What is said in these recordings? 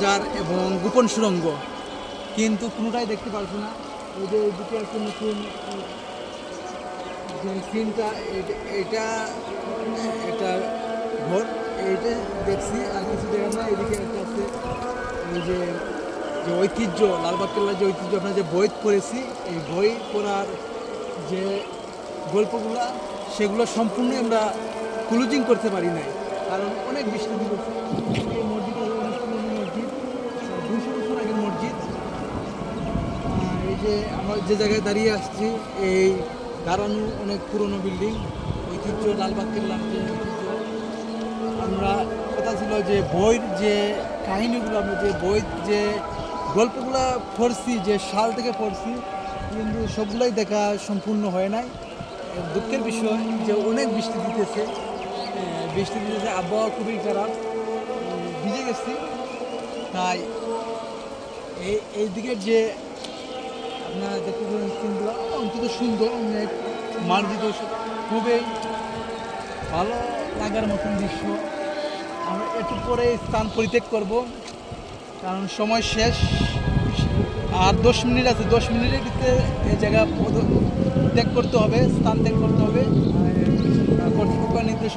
মাজার এবং গোপন সুড়ঙ্গ, কিন্তু কোনোটাই দেখতে পারছি না। এই যে এইদিকে একটা নতুন যে সিনটা, এটা এটা ঘর, এইটা দেখছি, আর কিছু দেখেন না। এদিকে একটা আছে এই যে যে ঐতিহ্য, লালবাগ কেল্লার যে ঐতিহ্য, আপনার যে বই পড়েছি, এই বই পড়ার যে গল্পগুলা, সেগুলো সম্পূর্ণ আমরা ক্লোজিং করতে পারি নাই, কারণ অনেক বৃষ্টি দিয়েছে। এই মসজিদটা অনেক পুরনো মসজিদ, 200 বছর আগের মসজিদ। এই যে আমরা যে জায়গায় দাঁড়িয়ে আসছি, এই দাঁড়ানো অনেক পুরনো বিল্ডিং, ঐতিহ্য, লালবাগ কেল্লার যে ঐতিহ্য। আমরা কথা ছিল যে বইয়ের যে কাহিনীগুলো, আমরা যে বই যে গল্পগুলো পড়ছি, যে সাল থেকে পড়ছি, কিন্তু সবগুলোই দেখা সম্পূর্ণ হয় নাই। দুঃখের বিষয় যে অনেক বৃষ্টি দিতেছে, আবহাওয়া খুবই খারাপ, ভিজে গেছি। তাই এই দিকের যে আপনারা দেখতে পারেন সিনগুলো অন্তত সুন্দর, অনেক মার্জিত, খুবই ভালো লাগার মতন দৃশ্য। আমরা একটু পরে স্থান পরিত্যাগ করব, কারণ সময় শেষ, আর 10 মিনিট আছে। 10 মিনিটের ভিতরে এই জায়গা ত্যাগ করতে হবে, স্থান ত্যাগ করতে হবে। কর্তৃপক্ষের নির্দেশ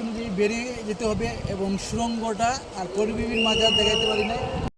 অনুযায়ী বেরিয়ে যেতে হবে, এবং সুড়ঙ্গটা আর পরিবিবির মাঝে দেখাইতে পারি না।